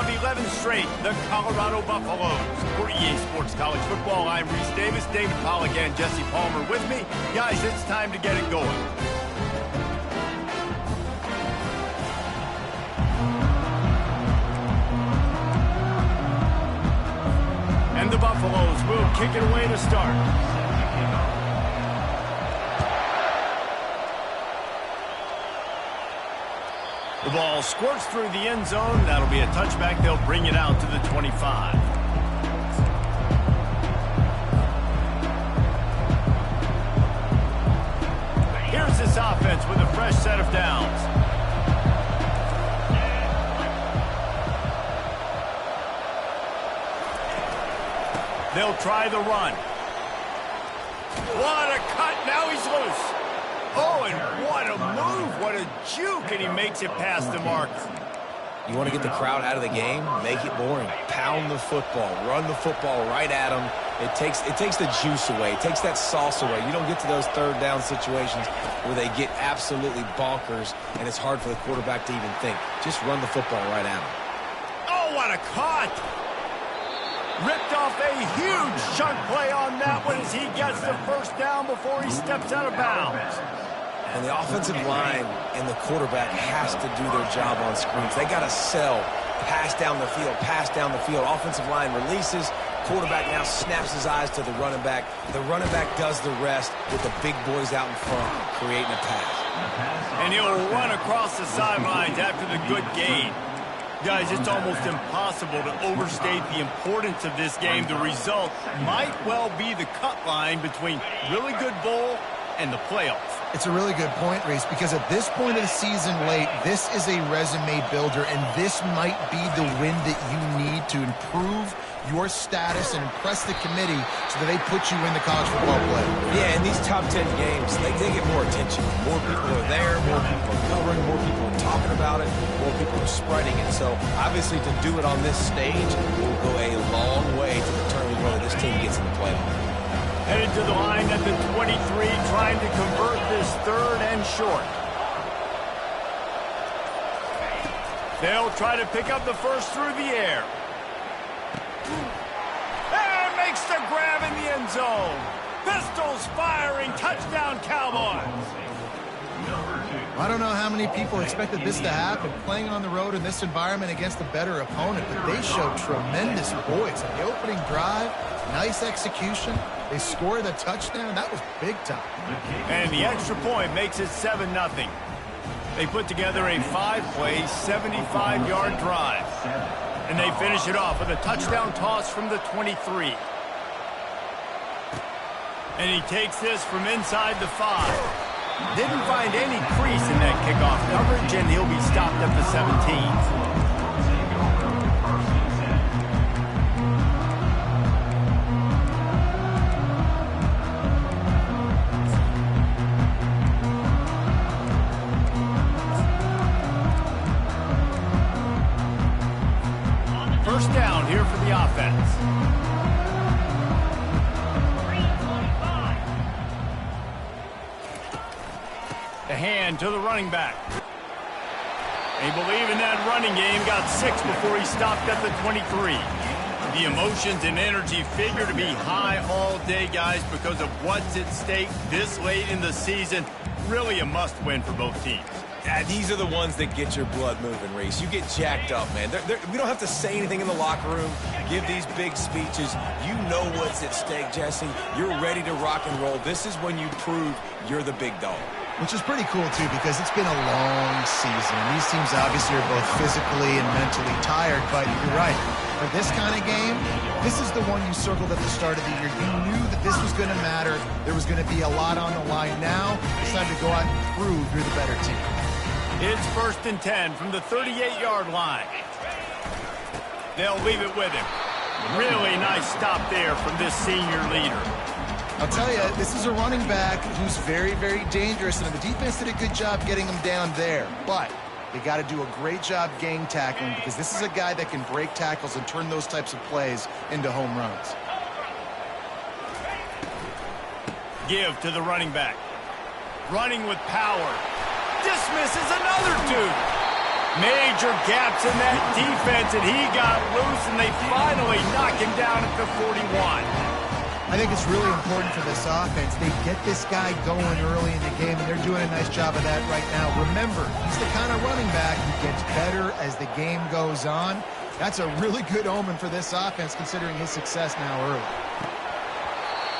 of 11 straight, the Colorado Buffaloes. For EA Sports College Football, I'm Reese Davis, David Pollock, and Jesse Palmer with me. Guys, it's time to get it going. And the Buffaloes will kick it away to start. The ball squirts through the end zone. That'll be a touchback. They'll bring it out to the 25. Here's this offense with a fresh set of downs. They'll try the run. What a cut. Now he's loose. Oh, and what a move. What a juke. And he makes it past the marker. You want to get the crowd out of the game? Make it boring. Pound the football. Run the football right at them. It takes the juice away. It takes that sauce away. You don't get to those third down situations where they get absolutely bonkers, and it's hard for the quarterback to even think. Just run the football right at them. Oh, what a cut. Ripped off a huge chunk play on that one as he gets the first down before he steps out of bounds. And the offensive line and the quarterback has to do their job on screens. They got to sell, pass down the field, pass down the field. Offensive line releases. Quarterback now snaps his eyes to the running back. The running back does the rest with the big boys out in front, creating a pass. And he'll run across the sidelines after the good gain. Guys, it's almost impossible to overstate the importance of this game. The result might well be the cut line between really good bowl and the playoffs. It's a really good point, Reese, because at this point of the season late, this is a resume builder, and this might be the win that you need to improve your status and impress the committee so that they put you in the college football play. Yeah, in these top 10 games, they get more attention. More people are there, more people are covering, more people are talking about it, more people are spreading it. So, obviously, to do it on this stage will go a long way to determine whether this team gets in the playoff. Headed to the line at the 23, trying to convert this third and short. They'll try to pick up the first through the air. And makes the grab in the end zone. Pistols firing, touchdown Cowboys. I don't know how many people expected this to happen, playing on the road in this environment against a better opponent, but they showed tremendous poise. The opening drive, nice execution. They scored a touchdown. That was big time. And the extra point makes it 7-0. They put together a 5-play, 75-yard drive. And they finish it off with a touchdown toss from the 23. And he takes this from inside the 5. Didn't find any crease in that kickoff coverage, and he'll be stopped at the 17. First down here for the offense. The hand to the running back. They believe in that running game. Got 6 before he stopped at the 23. The emotions and energy figure to be high all day, guys, because of what's at stake this late in the season. Really a must-win for both teams. Yeah, these are the ones that get your blood moving, Reese. You get jacked up, man. We don't have to say anything in the locker room, give these big speeches. You know what's at stake, Jesse. You're ready to rock and roll. This is when you prove you're the big dog. Which is pretty cool, too, because it's been a long season. These teams obviously are both physically and mentally tired, but you're right. For this kind of game, this is the one you circled at the start of the year. You knew that this was going to matter. There was going to be a lot on the line. Now it's time to go out and prove you're the better team. It's 1st and 10 from the 38-yard line. They'll leave it with him. Really nice stop there from this senior leader. I'll tell you, this is a running back who's very, very dangerous, and the defense did a good job getting him down there. But they got to do a great job gang tackling because this is a guy that can break tackles and turn those types of plays into home runs. Give to the running back. Running with power. Dismisses another dude. Major gaps in that defense, and he got loose, and they finally knock him down at the 41. I think it's really important for this offense. They get this guy going early in the game, and they're doing a nice job of that right now. Remember, he's the kind of running back who gets better as the game goes on. That's a really good omen for this offense, considering his success now early.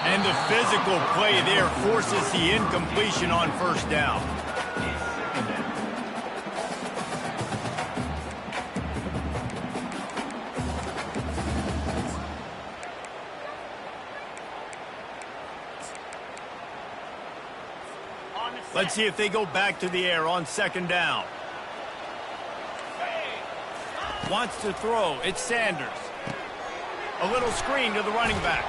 And the physical play there forces the incompletion on first down. Let's see if they go back to the air on second down. Wants to throw. It's Sanders. A little screen to the running back.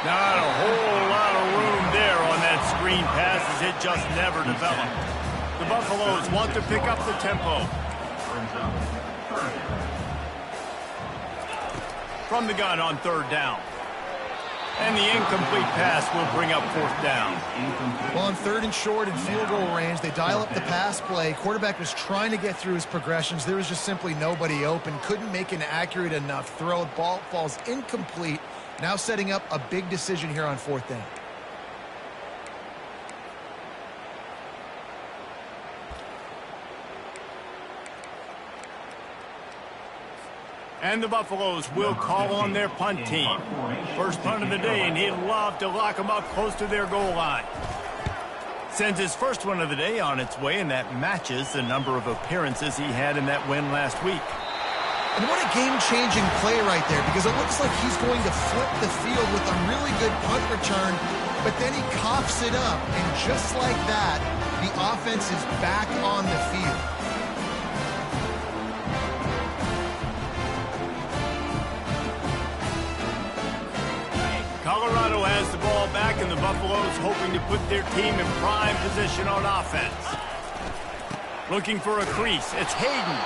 Not a whole lot of room there on that screen pass as it just never developed. The Buffaloes want to pick up the tempo. From the gun on third down. And the incomplete pass will bring up fourth down. Well, on third and short and field goal range, they dial up the pass play. Quarterback was trying to get through his progressions. There was just simply nobody open. Couldn't make an accurate enough throw. Ball falls incomplete. Now setting up a big decision here on fourth down. And the Buffaloes will call on their punt team. First punt of the day, and he'd love to lock them up close to their goal line. Sends his first one of the day on its way, and that matches the number of appearances he had in that win last week. And what a game-changing play right there, because it looks like he's going to flip the field with a really good punt return, but then he coughs it up, and just like that, the offense is back on the field. Colorado has the ball back, and the Buffaloes hoping to put their team in prime position on offense. Looking for a crease. It's Hayden.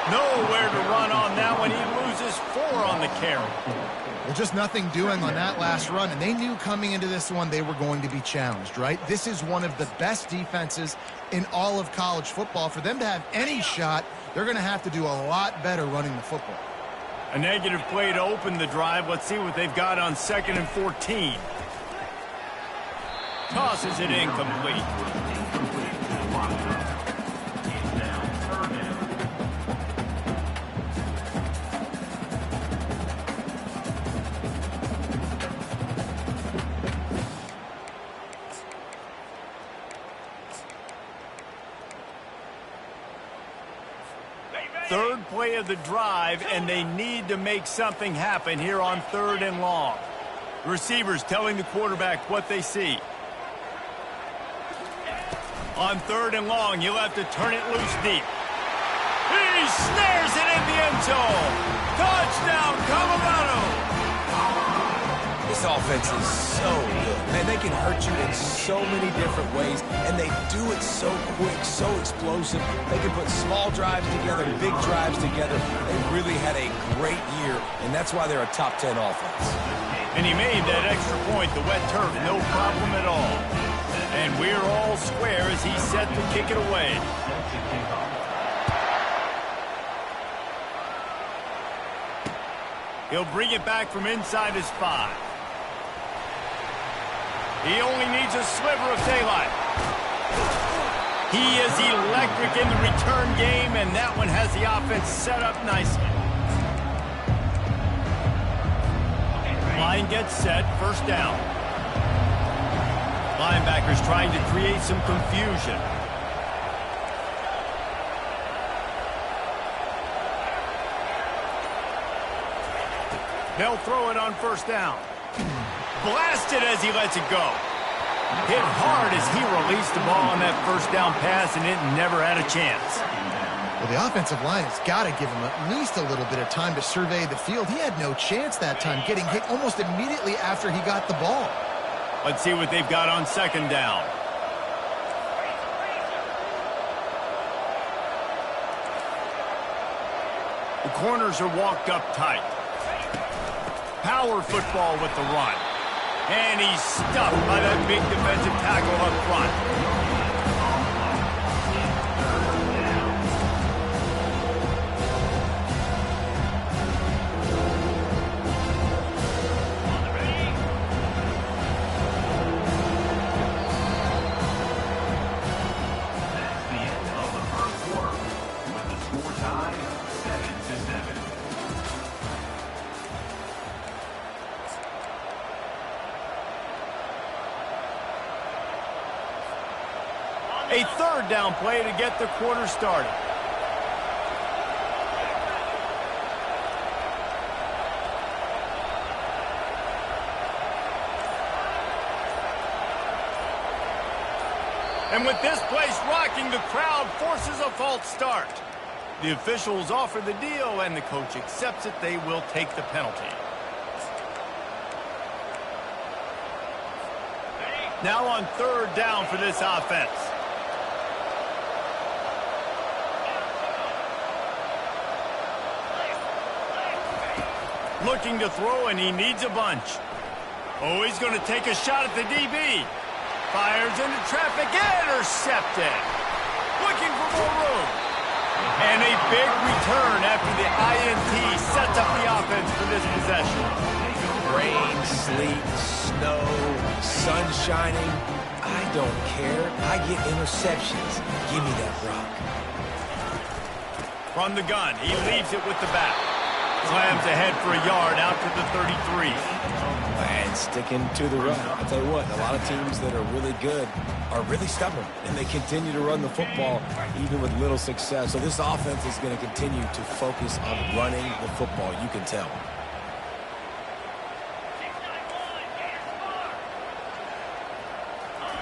Nowhere to run on that one. He loses 4 on the carry. Well, just nothing doing on that last run, and they knew coming into this one they were going to be challenged, right? This is one of the best defenses in all of college football. For them to have any shot, they're going to have to do a lot better running the football. A negative play to open the drive. Let's see what they've got on 2nd and 14. Tosses it incomplete. Third play of the drive, and they need to make something happen here on 3rd and long. Receivers telling the quarterback what they see. On 3rd and long, you'll have to turn it loose deep. He snares it in the end zone. Touchdown, Colorado! This offense is so good. Man, they can hurt you in so many different ways, and they do it so quick, so explosive. They can put small drives together, big drives together. They really had a great year, and that's why they're a top 10 offense. And he made that extra point, the wet turf, no problem at all. And we're all square as he's set to kick it away. He'll bring it back from inside his 5. He only needs a sliver of daylight. He is electric in the return game, and that one has the offense set up nicely. Line gets set, first down. Linebackers trying to create some confusion. They'll throw it on first down. Blasted as he lets it go. Hit hard as he released the ball on that first down pass, and it never had a chance. Well, the offensive line has got to give him at least a little bit of time to survey the field. He had no chance that time, getting hit almost immediately after he got the ball. Let's see what they've got on second down. The corners are walked up tight. Power football with the run. And he's stuffed by that big defensive tackle up front. A third down play to get the quarter started. And with this place rocking, the crowd forces a false start. The officials offer the deal, and the coach accepts it. They will take the penalty. Now on third down for this offense. Looking to throw, and he needs a bunch. Oh, he's going to take a shot at the DB. Fires into traffic, intercepted. Looking for more room. And a big return after the INT sets up the offense for this possession. Rain, sleet, snow, sun shining. I don't care. I get interceptions. Give me that rock. From the gun, he leaves it with the back. Slams ahead for a yard out to the 33. And sticking to the run. I'll tell you what, a lot of teams that are really good are really stubborn, and they continue to run the football even with little success. So this offense is going to continue to focus on running the football. You can tell.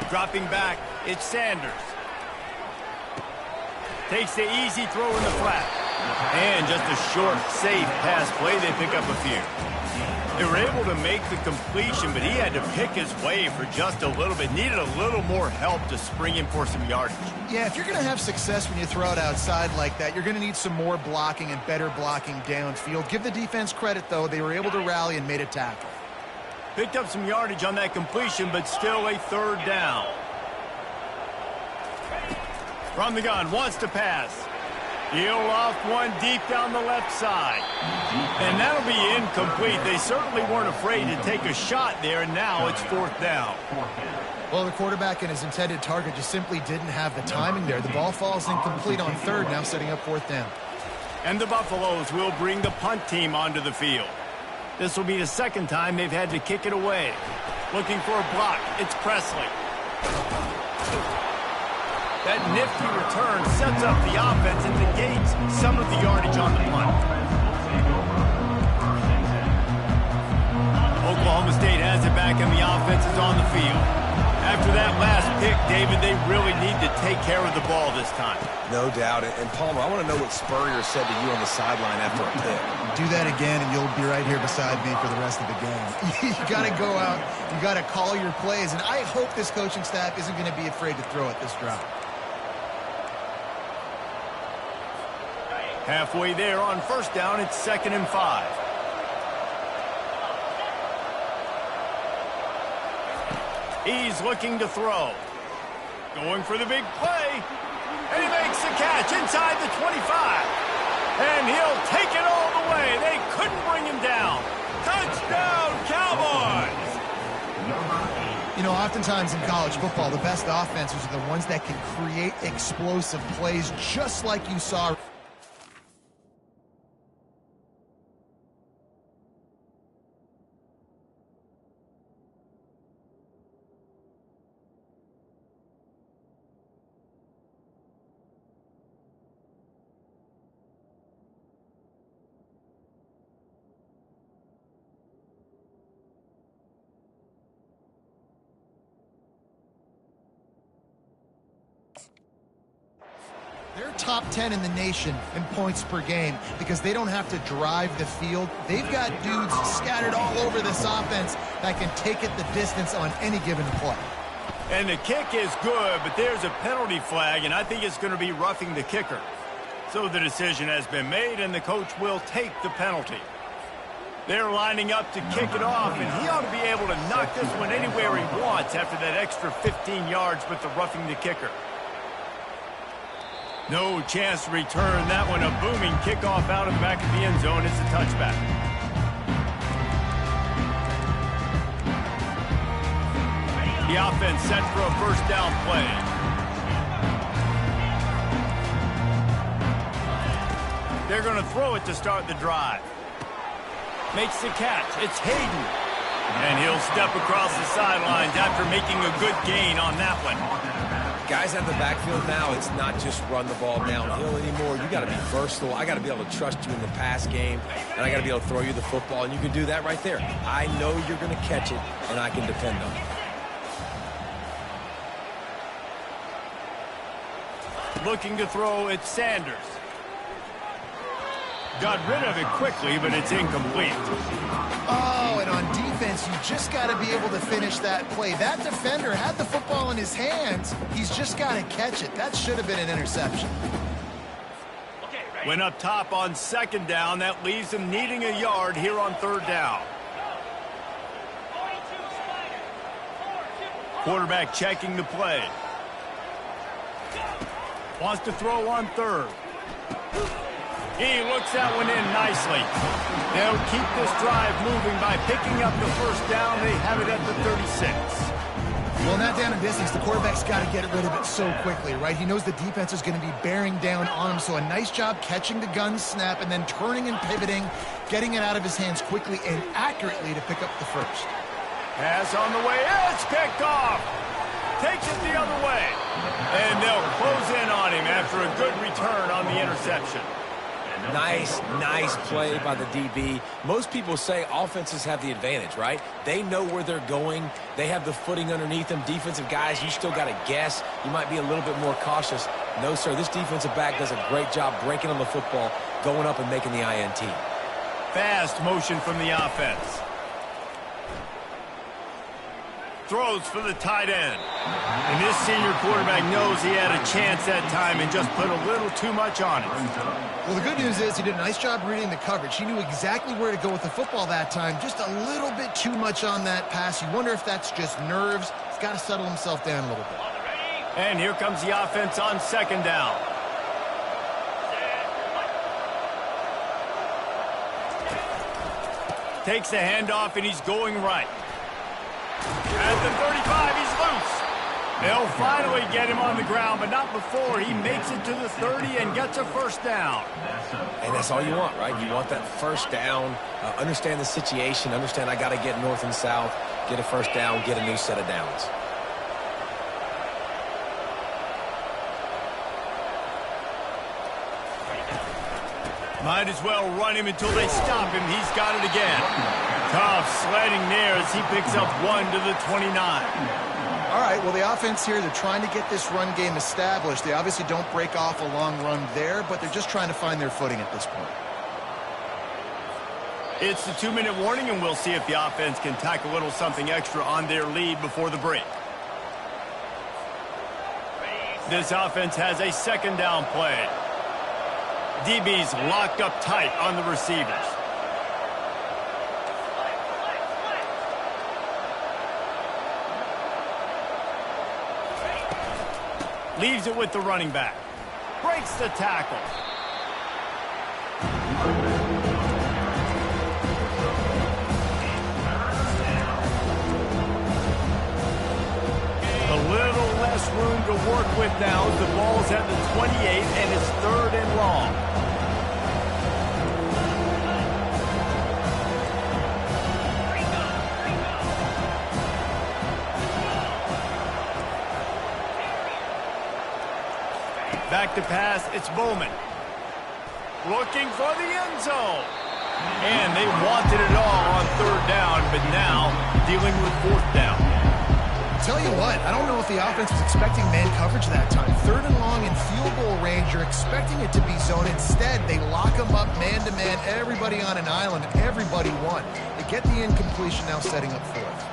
Dropping back, it's Sanders. Takes the easy throw in the flat. And just a short, safe pass play, they pick up a few. They were able to make the completion, but he had to pick his way for just a little bit. Needed a little more help to spring in for some yardage. Yeah, if you're going to have success when you throw it outside like that, you're going to need some more blocking and better blocking downfield. Give the defense credit, though. They were able to rally and made a tackle. Picked up some yardage on that completion, but still a third down. From the gun, wants to pass. He'll off one deep down the left side. And that'll be incomplete. They certainly weren't afraid to take a shot there, and now it's fourth down. Well, the quarterback and his intended target just simply didn't have the timing there. The ball falls incomplete on third, now setting up fourth down. And the Buffaloes will bring the punt team onto the field. This will be the second time they've had to kick it away. Looking for a block. It's Presley. That nifty return sets up the offense and negates some of the yardage on the punt. Oklahoma State has it back and the offense is on the field. After that last pick, David, they really need to take care of the ball this time. No doubt. And Palmer, I want to know what Spurrier said to you on the sideline after a pick. Do that again, and you'll be right here beside me for the rest of the game. You got to go out. You got to call your plays. And I hope this coaching staff isn't going to be afraid to throw it this drive. Halfway there on first down, it's 2nd and 5. He's looking to throw. Going for the big play. And he makes the catch inside the 25. And he'll take it all the way. They couldn't bring him down. Touchdown, Cowboys! You know, oftentimes in college football, the best offenses are the ones that can create explosive plays, just like you saw. They're top 10 in the nation in points per game because they don't have to drive the field. They've got dudes scattered all over this offense that can take it the distance on any given play. And the kick is good, but there's a penalty flag, and I think it's going to be roughing the kicker. So the decision has been made, and the coach will take the penalty. They're lining up to kick it off, and he ought to be able to knock this one anywhere he wants after that extra 15 yards with the roughing the kicker. No chance to return that one. A booming kickoff out of the back of the end zone. It's a touchback. The offense set for a first down play. They're going to throw it to start the drive. Makes the catch. It's Hayden. And he'll step across the sidelines after making a good gain on that one. Guys out of the backfield now, it's not just run the ball downhill anymore. You got to be versatile. I got to be able to trust you in the pass game, and I got to be able to throw you the football, and you can do that right there. I know you're going to catch it, and I can depend on it. Looking to throw, it's Sanders. Got rid of it quickly, but it's incomplete. Oh, and on defense, you just got to be able to finish that play. That defender had the football in his hands. He's just got to catch it. That should have been an interception. Went up top on second down. That leaves him needing a yard here on third down. Quarterback checking the play. Wants to throw on third. He looks that one in nicely. They'll keep this drive moving by picking up the first down. They have it at the 36. Well, not down in distance. The quarterback's got to get rid of it so quickly, right? He knows the defense is going to be bearing down on him, so a nice job catching the gun snap and then turning and pivoting, getting it out of his hands quickly and accurately to pick up the first. Pass on the way. It's picked off. Takes it the other way. And they'll close in on him after a good return on the interception. Nice play by the DB. Most people say offenses have the advantage, right? They know where they're going. They have the footing underneath them. Defensive guys, you still got to guess. You might be a little bit more cautious. No, sir, this defensive back does a great job breaking on the football, going up and making the INT. Fast motion from the offense. Throws for the tight end. And this senior quarterback knows he had a chance that time and just put a little too much on it. Well, the good news is he did a nice job reading the coverage. He knew exactly where to go with the football that time. Just a little bit too much on that pass. You wonder if that's just nerves. He's got to settle himself down a little bit. And here comes the offense on second down. Takes the handoff, and he's going right. At the 35, he's loose. They'll finally get him on the ground, but not before he makes it to the 30 and gets a first down. And that's all you want, right? You want that first down, understand the situation, understand I got to get north and south, get a first down, get a new set of downs. Might as well run him until they stop him. He's got it again. Tough sledding there as he picks up 1 to the 29. All right, well, the offense here, they're trying to get this run game established. They obviously don't break off a long run there, but they're just trying to find their footing at this point. It's the 2-minute warning, and we'll see if the offense can tack a little something extra on their lead before the break. This offense has a second down play. DB's locked up tight on the receivers. Leaves it with the running back. Breaks the tackle. A little less room to work with now as the ball's at the 28 and it's 3rd and long. Back to pass, it's Bowman. Looking for the end zone. And they wanted it all on 3rd down, but now dealing with 4th down. Tell you what, I don't know if the offense was expecting man coverage that time. 3rd and long in field goal range, you're expecting it to be zone. Instead, they lock them up man-to-man, everybody on an island, everybody won. They get the incompletion, now setting up 4th.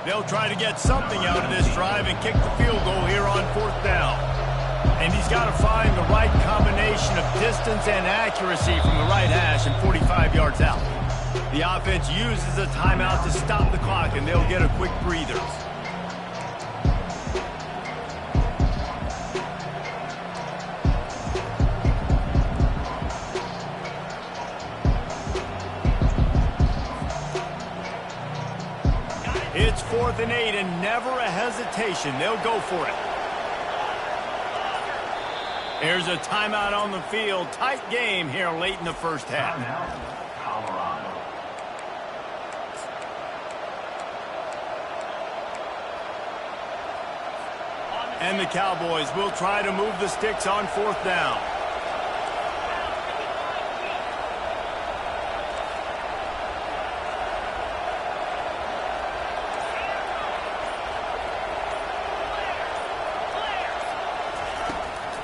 They'll try to get something out of this drive and kick the field goal here on 4th down. And he's got to find the right combination of distance and accuracy from the right hash and 45 yards out. The offense uses a timeout to stop the clock, and they'll get a quick breather. It's 4th and 8 and never a hesitation. They'll go for it. There's a timeout on the field. Tight game here late in the first half. And the Cowboys will try to move the sticks on 4th down.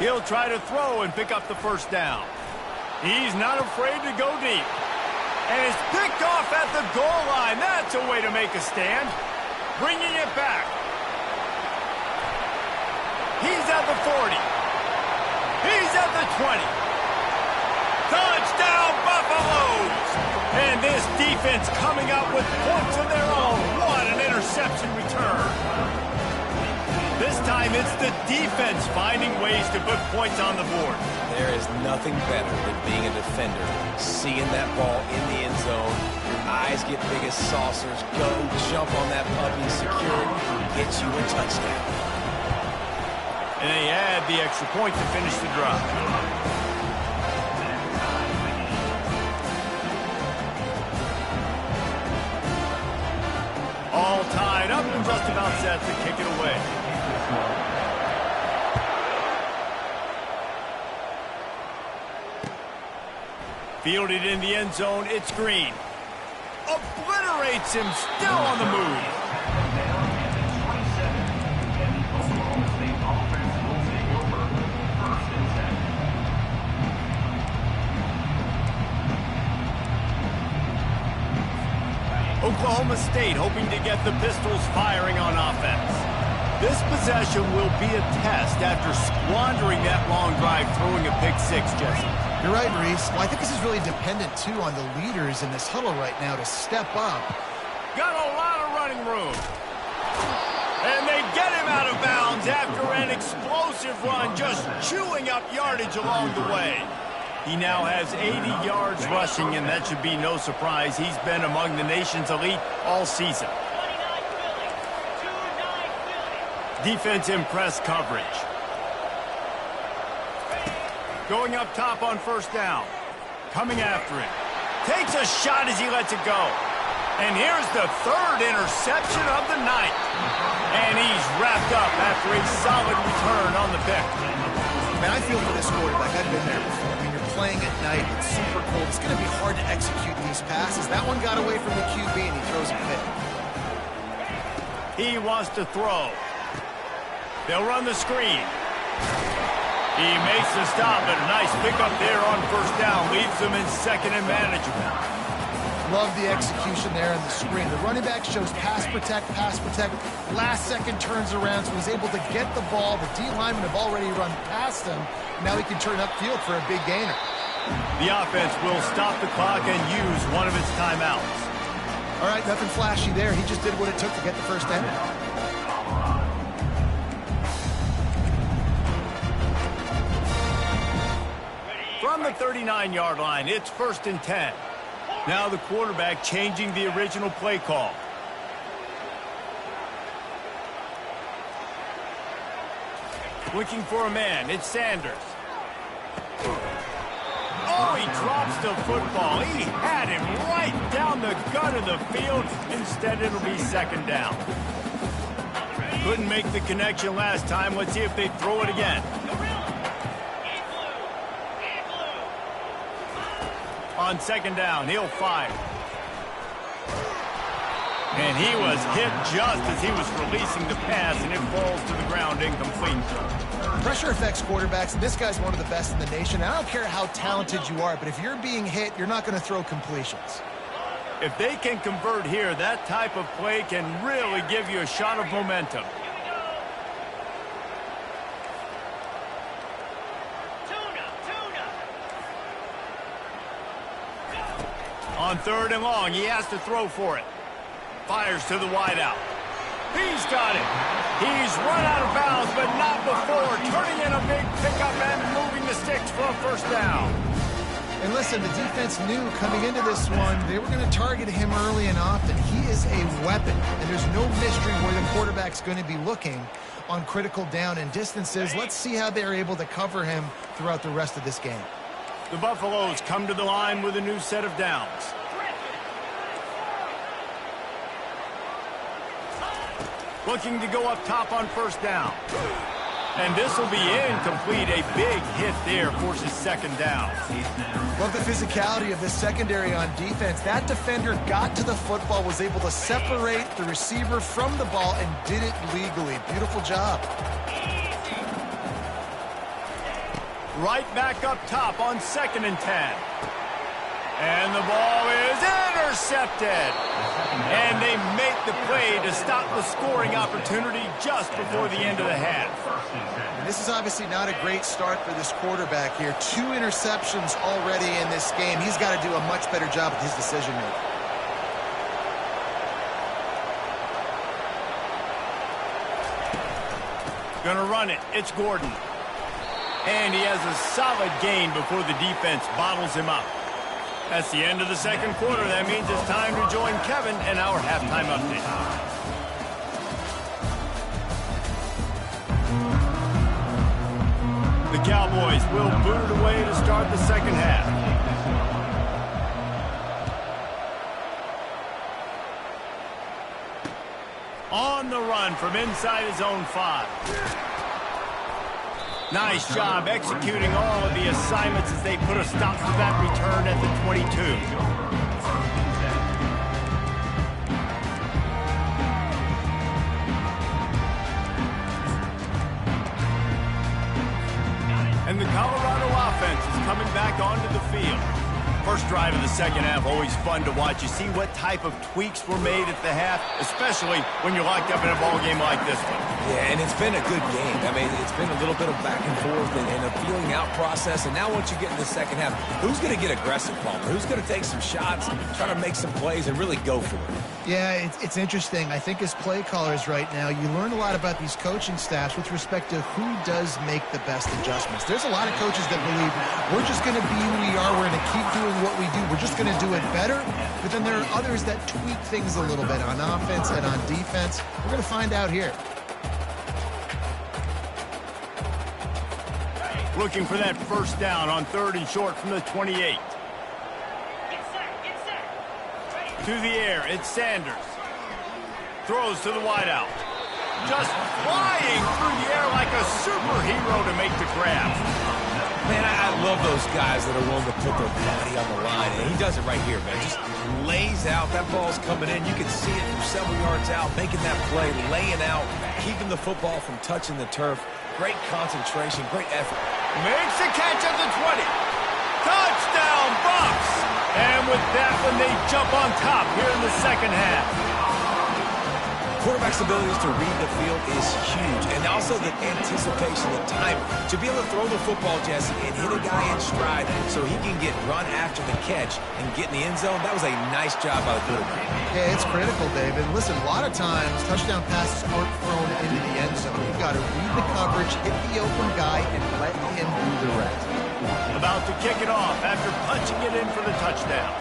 He'll try to throw and pick up the 1st down. He's not afraid to go deep. And it's picked off at the goal line. That's a way to make a stand. Bringing it back. He's at the 40. He's at the 20. Touchdown, Buffaloes! And this defense coming up with points of their own. What an interception return. This time it's the defense finding ways to put points on the board. There is nothing better than being a defender. Seeing that ball in the end zone, your eyes get big as saucers. Go, jump on that puppy, secure it, get you a touchdown. And they add the extra point to finish the drive. All tied up and just about set to kick it away. Fielded in the end zone, it's Green. Obliterates him, still on the move. Oklahoma State hoping to get the Pistols firing on offense. This possession will be a test after squandering that long drive throwing a pick 6, Jesse. You're right, Reese. Well, I think this is really dependent, too, on the leaders in this huddle right now to step up. Got a lot of running room. And they get him out of bounds after an explosive run, just chewing up yardage along the way. He now has 80 yards rushing, and that should be no surprise. He's been among the nation's elite all season. Defense in press coverage. Going up top on 1st down. Coming after him. Takes a shot as he lets it go. And here's the 3rd interception of the night. And he's wrapped up after a solid return on the pick. Man, I feel for this quarterback. I've been there before. I mean, you're playing at night. It's super cold. It's going to be hard to execute these passes. That one got away from the QB, and he throws a pick. He wants to throw. They'll run the screen. He makes the stop, but a nice pickup there on 1st down. Leaves them in 2nd and manageable. Love the execution there in the screen. The running back shows pass protect, pass protect. Last second turns around, so he's able to get the ball. The D linemen have already run past him. Now he can turn upfield for a big gainer. The offense will stop the clock and use one of its timeouts. All right, nothing flashy there. He just did what it took to get the 1st down. From the 39-yard line, it's 1st and 10. Now the quarterback changing the original play call. Looking for a man, it's Sanders. Oh, he drops the football. He had him right down the gut of the field. Instead, it'll be 2nd down. Couldn't make the connection last time. Let's see if they throw it again. On 2nd down, he'll fire. And he was hit just as he was releasing the pass, and it falls to the ground incomplete. Pressure affects quarterbacks, and this guy's one of the best in the nation. I don't care how talented you are, but if you're being hit, you're not going to throw completions. If they can convert here, that type of play can really give you a shot of momentum. On 3rd and long, he has to throw for it. Fires to the wideout. He's got it. He's run out of bounds, but not before. Turning in a big pickup and moving the sticks for a 1st down. And listen, the defense knew coming into this one, they were going to target him early and often. He is a weapon, and there's no mystery where the quarterback's going to be looking on critical down and distances. Let's see how they're able to cover him throughout the rest of this game. The Buffaloes come to the line with a new set of downs. Looking to go up top on 1st down. And this will be incomplete. A big hit there forces second down. Love the physicality of this secondary on defense. That defender got to the football, was able to separate the receiver from the ball, and did it legally. Beautiful job. Right back up top on 2nd and 10. And the ball is intercepted. And they make the play to stop the scoring opportunity just before the end of the half. And this is obviously not a great start for this quarterback here. 2 interceptions already in this game. He's got to do a much better job with his decision-making. Gonna run it. It's Gordon. And he has a solid gain before the defense bottles him up. That's the end of the second quarter. That means it's time to join Kevin and our halftime update. The Cowboys will boot it away to start the second half. On the run from inside his own 5. Nice job executing all of the assignments as they put a stop to that return at the 22. And the Colorado offense is coming back onto the field. First drive of the second half, always fun to watch. You see what type of tweaks were made at the half, especially when you're locked up in a ball game like this one. Yeah, and it's been a good game. I mean, it's been a little bit of back and forth and a feeling out process. And now once you get in the second half, who's going to get aggressive, Palmer? Who's going to take some shots, try to make some plays, and really go for it? Yeah, it's interesting. I think as play callers right now, you learn a lot about these coaching staffs with respect to who does make the best adjustments. There's a lot of coaches that believe we're just going to be who we are. We're going to keep doing what we do. We're just going to do it better. But then there are others that tweak things a little bit on offense and on defense. We're going to find out here. Looking for that first down on 3rd and short from the 28. To the air, it's Sanders. Throws to the wideout. Just flying through the air like a superhero to make the grab. Man, I love those guys that are willing to put their body on the line. And he does it right here, man. Just lays out. That ball's coming in. You can see it from several yards out, making that play, laying out, keeping the football from touching the turf. Great concentration, great effort. Makes the catch at the 20. Touchdown, Bucks! And with that one, they jump on top here in the second half. Quarterback's abilities to read the field is huge, and also the anticipation, the timing. To be able to throw the football, Jesse, and hit a guy in stride so he can get run after the catch and get in the end zone, that was a nice job by the quarterback. Yeah, it's critical, David. Listen, a lot of times, touchdown passes aren't thrown into the end zone. You've got to read the coverage, hit the open guy, and let him do the rest. About to kick it off after punching it in for the touchdown.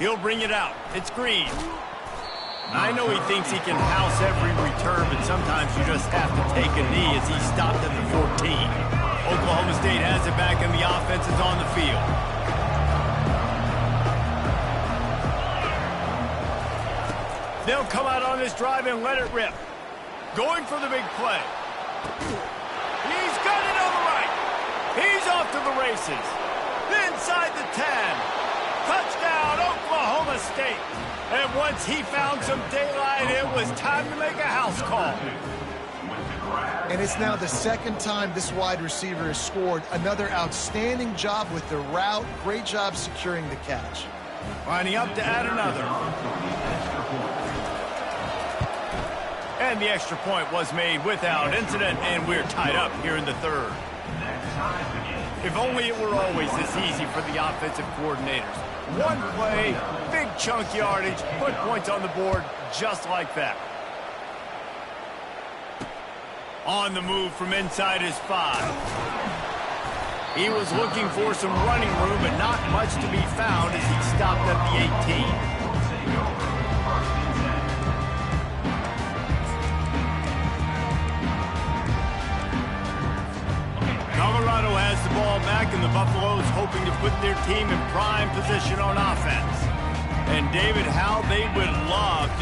He'll bring it out. It's Green. I know he thinks he can house every return, but sometimes you just have to take a knee as he stopped at the 14. Oklahoma State has it back and the offense is on the field. They'll come out on this drive and let it rip. Going for the big play. He's got it on the right. He's off to the races. Inside the 10. Touchdown, Oklahoma State. And once he found some daylight, it was time to make a house call. And it's now the second time this wide receiver has scored. Another outstanding job with the route. Great job securing the catch. Lining up to add another. And the extra point was made without incident, and we're tied up here in the third. If only it were always this easy for the offensive coordinators. One play, big chunk yardage, put points on the board just like that. On the move from inside his 5. He was looking for some running room, but not much to be found as he stopped at the 18. Colorado has the ball back, and the Buffaloes hoping to put their team in prime position on offense. And David, how they would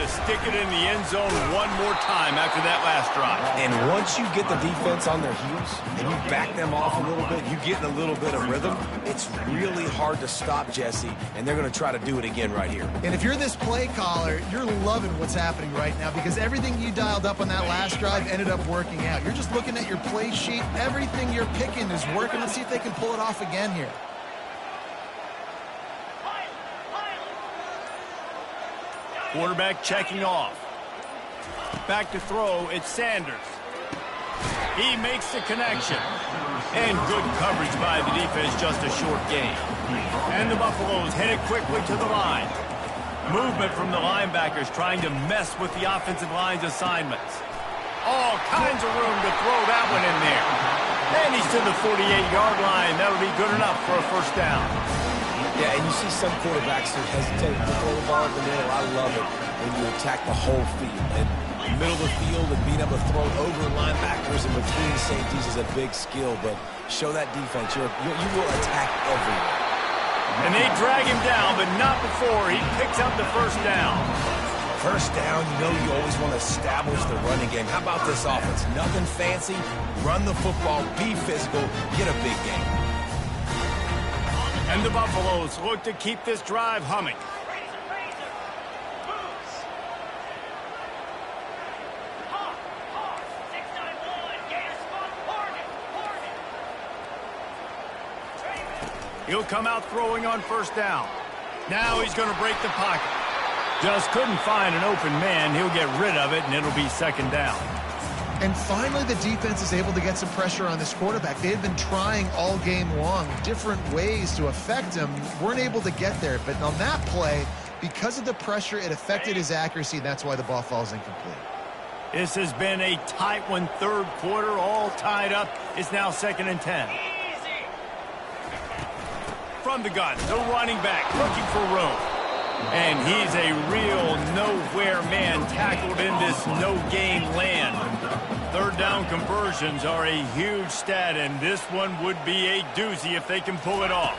to stick it in the end zone one more time after that last drive. And once you get the defense on their heels and you back them off a little bit, you get in a little bit of rhythm, it's really hard to stop, Jesse, and they're going to try to do it again right here. And if you're this play caller, you're loving what's happening right now because everything you dialed up on that last drive ended up working out. You're just looking at your play sheet. Everything you're picking is working. Let's see if they can pull it off again here. Quarterback checking off. Back to throw, it's Sanders. He makes the connection. And good coverage by the defense, just a short gain. And the Buffaloes headed quickly to the line. Movement from the linebackers trying to mess with the offensive line's assignments. All kinds of room to throw that one in there. And he's to the 48-yard line. That'll be good enough for a first down. Yeah, and you see some quarterbacks who hesitate to throw the ball in the middle. I love it when you attack the whole field. And middle of the field and being able to throw it over linebackers and between safeties is a big skill. But show that defense. You will attack everywhere. And they drag him down, but not before he picks up the first down. First down, you know you always want to establish the running game. How about this offense? Nothing fancy. Run the football, be physical, get a big game. And the Buffaloes look to keep this drive humming. He'll come out throwing on first down. Now he's going to break the pocket. Just couldn't find an open man. He'll get rid of it, and it'll be second down. And finally, the defense is able to get some pressure on this quarterback. They had been trying all game long different ways to affect him. Weren't able to get there. But on that play, because of the pressure, it affected his accuracy. That's why the ball falls incomplete. This has been a tight one, third quarter, all tied up. It's now 2nd and 10. From the gun, the running back looking for room. And he's a real nowhere man tackled in this no-gain land. Third down conversions are a huge stat, and this one would be a doozy if they can pull it off.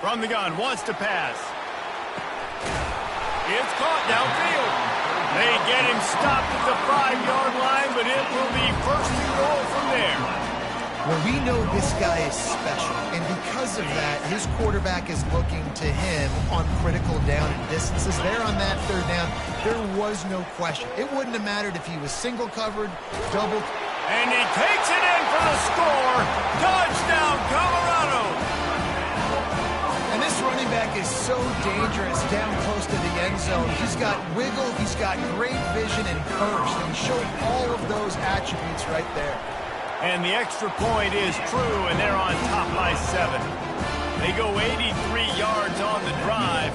From the gun, wants to pass. It's caught downfield. They get him stopped at the 5-yard line, but it will be first and goal from there. Well, we know this guy is special, and because of that, his quarterback is looking to him on critical down distances. There on that third down, there was no question. It wouldn't have mattered if he was single covered, double. And he takes it in for the score. Touchdown, Colorado. And this running back is so dangerous down close to the end zone. He's got wiggle, he's got great vision and burst, and he showed all of those attributes right there. And the extra point is true, and they're on top by 7. They go 83 yards on the drive,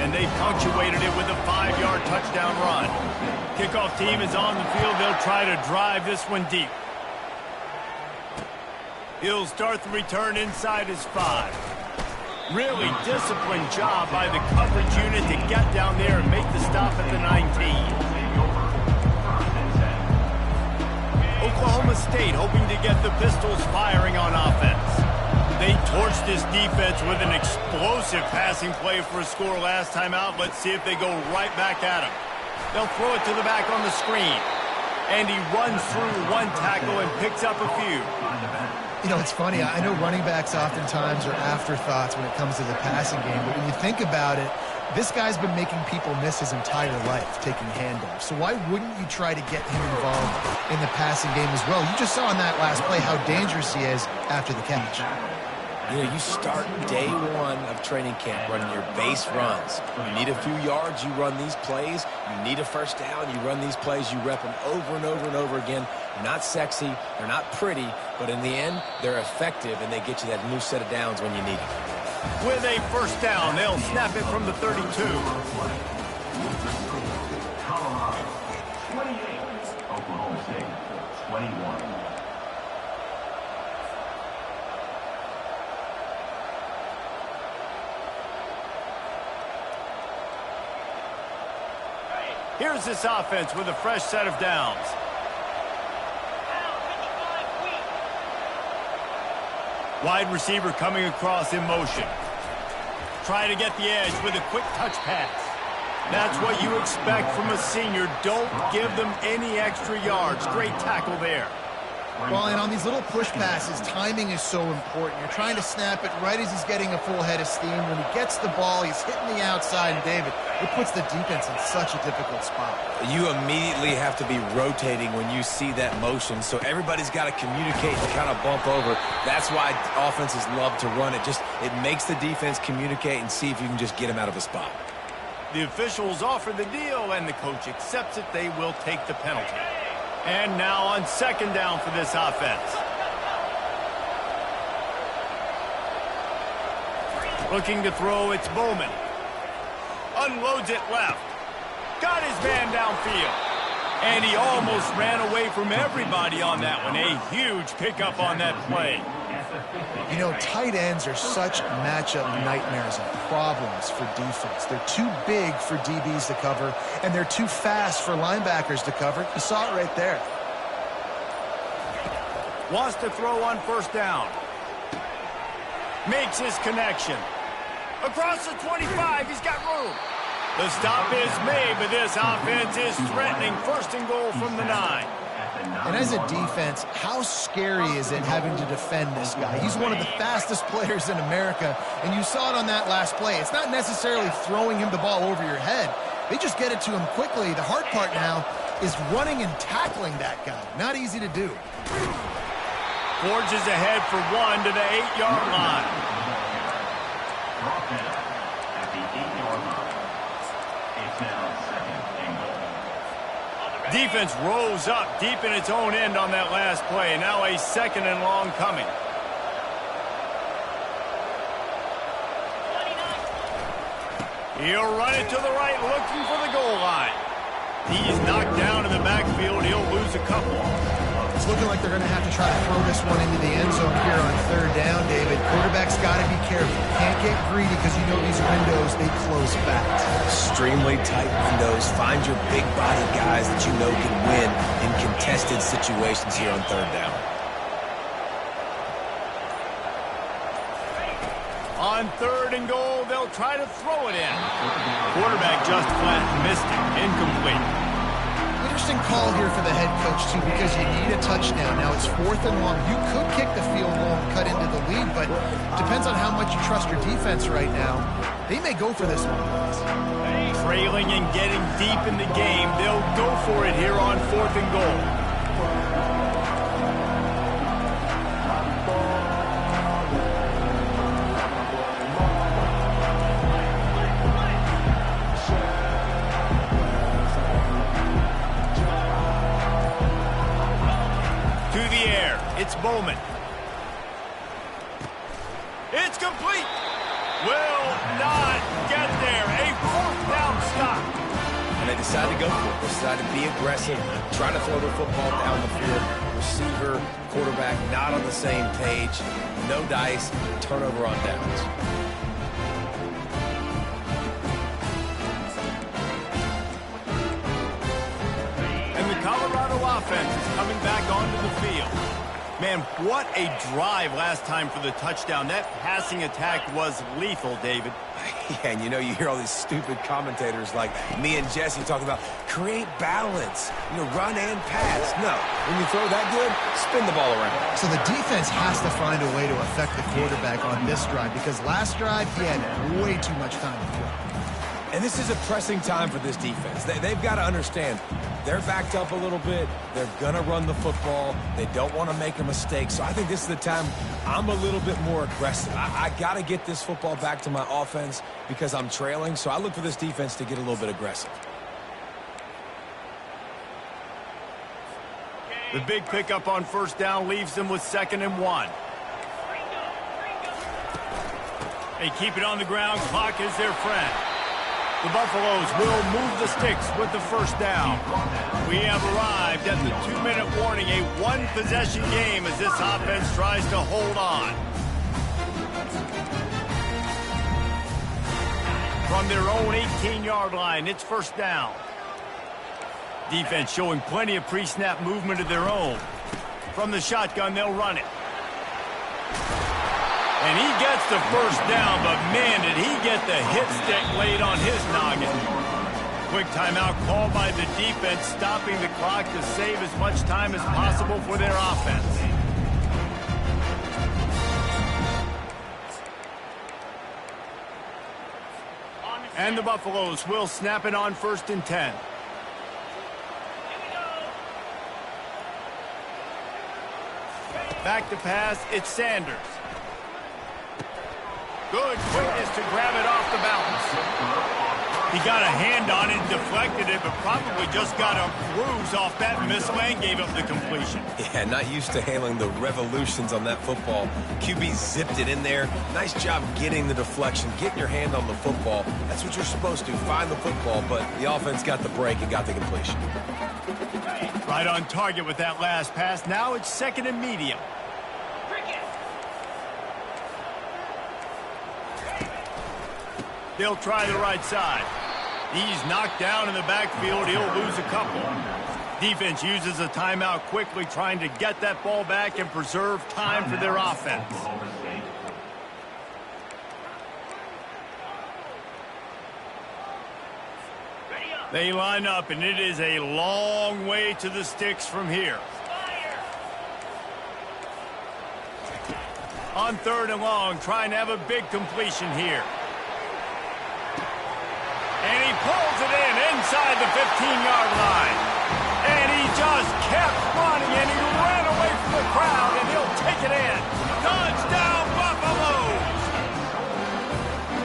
and they punctuated it with a 5-yard touchdown run. Kickoff team is on the field. They'll try to drive this one deep. He'll start the return inside his 5. Really disciplined job by the coverage unit to get down there and make the stop at the 19. Oklahoma State hoping to get the Pistols firing on offense. They torched this defense with an explosive passing play for a score last time out. Let's see if they go right back at him. They'll throw it to the back on the screen. And he runs through one tackle and picks up a few. You know, it's funny. I know running backs oftentimes are afterthoughts when it comes to the passing game. But when you think about it, this guy's been making people miss his entire life taking handoffs. So why wouldn't you try to get him involved in the passing game as well? You just saw in that last play how dangerous he is after the catch. You know, you start day one of training camp running your base runs. You need a few yards, you run these plays. You need a first down, you run these plays. You rep them over and over and over again. They're not sexy, they're not pretty, but in the end, they're effective, and they get you that new set of downs when you need it. With a first down, they'll snap it from the 32. Colorado, 28. Oklahoma State, 21. Here's this offense with a fresh set of downs. Wide receiver coming across in motion. Try to get the edge with a quick touch pass. That's what you expect from a senior. Don't give them any extra yards. Great tackle there. Well, and on these little push passes, timing is so important. You're trying to snap it right as he's getting a full head of steam. When he gets the ball, he's hitting the outside, and David, it puts the defense in such a difficult spot. You immediately have to be rotating when you see that motion, so everybody's got to communicate and kind of bump over. That's why offenses love to run it. It makes the defense communicate and see if you can just get him out of a spot. The officials offer the deal, and the coach accepts it. They will take the penalty. And now on second down for this offense. Looking to throw, it's Bowman. Unloads it left. Got his man downfield. And he almost ran away from everybody on that one. A huge pickup on that play. You know, tight ends are such matchup nightmares and problems for defense. They're too big for DBs to cover, and they're too fast for linebackers to cover. You saw it right there. Wants to throw on first down. Makes his connection. Across the 25, he's got room. The stop is made, but this offense is threatening first and goal from the 9. And as a defense, how scary is it having to defend this guy? He's one of the fastest players in America, and you saw it on that last play. It's not necessarily throwing him the ball over your head. They just get it to him quickly. The hard part now is running and tackling that guy. Not easy to do. Forges ahead for 1 to the 8-yard line. Brought down at the 8-yard line. It's now second and goal. Defense rose up deep in its own end on that last play. Now a second and long coming. He'll run it to the right, looking for the goal line. He's knocked down in the backfield. He'll lose a couple. It's looking like they're going to have to try to throw this one into the end zone here on third down, David. Quarterback's got to be careful. Can't get greedy because you know these windows, they close fast. Extremely tight windows. Find your big body guys that you know can win in contested situations here on third down. On third and goal, they'll try to throw it in. Quarterback just flat missed it. Incomplete. Interesting call here for the head coach, too, because you need a touchdown. Now it's fourth and long. You could kick the field goal and cut into the lead, but depends on how much you trust your defense right now. They may go for this one. Trailing and getting deep in the game, they'll go for it here on fourth and goal. It's Bowman. It's complete. Will not get there. A fourth down stop. And they decide to go for it. They decide to be aggressive, try to throw the football down the field. Receiver, quarterback, not on the same page. No dice. Turnover on downs. And the Colorado offense is coming back onto the field. Man, what a drive last time for the touchdown. That passing attack was lethal, David. Yeah, and you know, you hear all these stupid commentators like me and Jesse talk about create balance, run and pass. No, when you throw that good, spin the ball around. So the defense has to find a way to affect the quarterback on this drive because last drive, he had way too much time to throw. And this is a pressing time for this defense. They've got to understand they're backed up a little bit. They're going to run the football. They don't want to make a mistake. So I think this is the time I'm a little bit more aggressive. I got to get this football back to my offense because I'm trailing. So I look for this defense to get a little bit aggressive. The big pickup on first down leaves them with 2nd and 1. They keep it on the ground. Clock is their friend. The Buffaloes will move the sticks with the first down. We have arrived at the 2-minute warning, a one-possession game as this offense tries to hold on. From their own 18-yard line, it's first down. Defense showing plenty of pre-snap movement of their own. From the shotgun, they'll run it. And he gets the first down, but man, did he get the hit stick laid on his noggin. Quick timeout called by the defense, stopping the clock to save as much time as possible for their offense. And the Buffaloes will snap it on 1st and 10. Back to pass, it's Sanders. Good quickness to grab it off the balance. He got a hand on it, deflected it, but probably just got a bruise off that missile and gave up the completion. Yeah, not used to handling the revolutions on that football. QB zipped it in there. Nice job getting the deflection, getting your hand on the football. That's what you're supposed to, find the football, but the offense got the break and got the completion. Right on target with that last pass. Now it's 2nd and medium. They'll try the right side. He's knocked down in the backfield. He'll lose a couple. Defense uses a timeout quickly, trying to get that ball back and preserve time for their offense. They line up, and it is a long way to the sticks from here. On 3rd and long, trying to have a big completion here. And he pulls it in inside the 15-yard line. And he just kept running, and he ran away from the crowd, and he'll take it in. Touchdown, Buffaloes!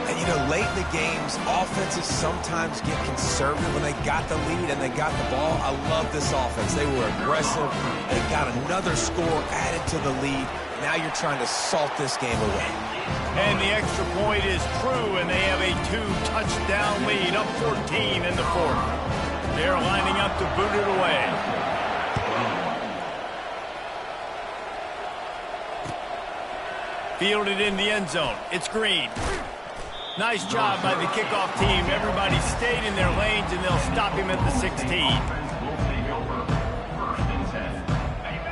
And, you know, late in the games, offenses sometimes get conservative when they got the lead and they got the ball. I love this offense. They were aggressive. They got another score added to the lead. Now you're trying to salt this game away. And the extra point is true, and they have a 2-touchdown lead, up 14 in the 4th. They're lining up to boot it away. Fielded in the end zone. It's Green. Nice job by the kickoff team. Everybody stayed in their lanes, and they'll stop him at the 16.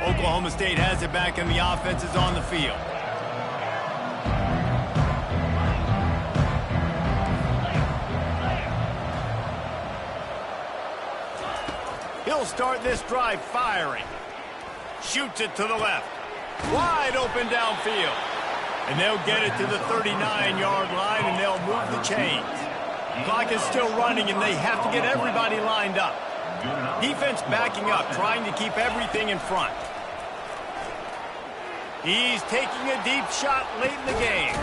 Oklahoma State has it back, and the offense is on the field. He'll start this drive firing. Shoots it to the left. Wide open downfield. And they'll get it to the 39-yard line, and they'll move the chains. Clock is still running, and they have to get everybody lined up. Defense backing up, trying to keep everything in front. He's taking a deep shot late in the game.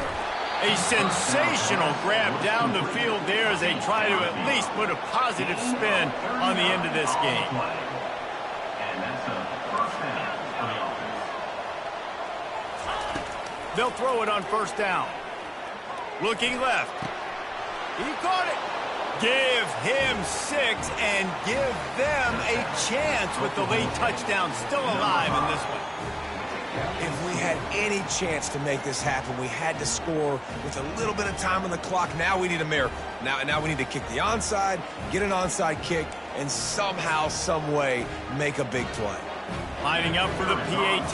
A sensational grab down the field there as they try to at least put a positive spin on the end of this game. They'll throw it on 1st down. Looking left. He caught it. Give him 6 and give them a chance with the late touchdown still alive in this one. If we had any chance to make this happen, we had to score with a little bit of time on the clock. Now we need a miracle. Now we need to kick the onside, get an onside kick, and somehow, some way, make a big play. Lining up for the PAT.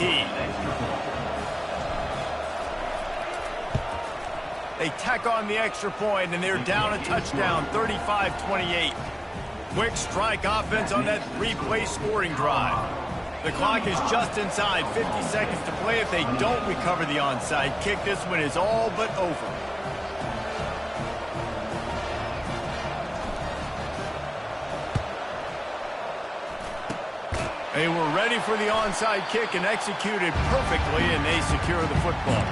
They tack on the extra point, and they're down a touchdown, 35-28. Quick strike offense on that 3-play scoring drive. The clock is just inside 50 seconds to play. If they don't recover the onside kick, this one is all but over. They were ready for the onside kick and executed perfectly, and they secure the football.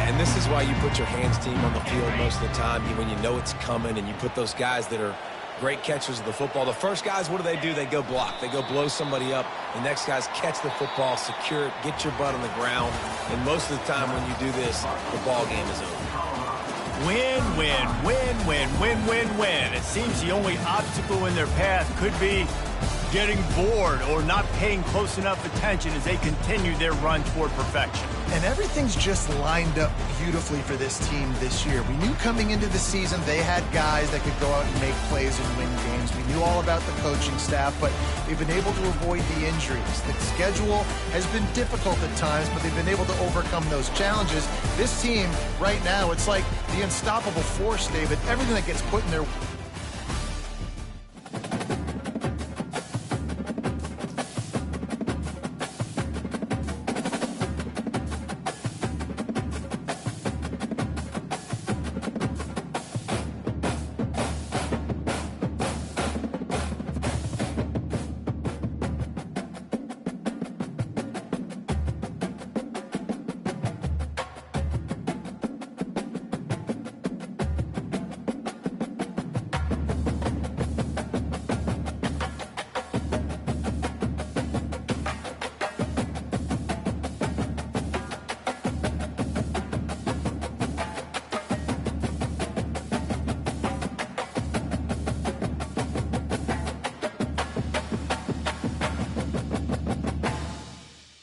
And this is why you put your hands team on the field most of the time, when you know it's coming, and you put those guys that are great catchers of the football. The first guys, what do? They go block. They go blow somebody up. The next guys catch the football, secure it, get your butt on the ground. And most of the time when you do this, the ball game is over. Win, win, win, win, win, win, win. It seems the only obstacle in their path could be getting bored or not paying close enough attention as they continue their run toward perfection. And everything's just lined up beautifully for this team this year. We knew coming into the season they had guys that could go out and make plays and win games. We knew all about the coaching staff, but they've been able to avoid the injuries. The schedule has been difficult at times, but they've been able to overcome those challenges. This team right now, it's like the unstoppable force, David. Everything that gets put in their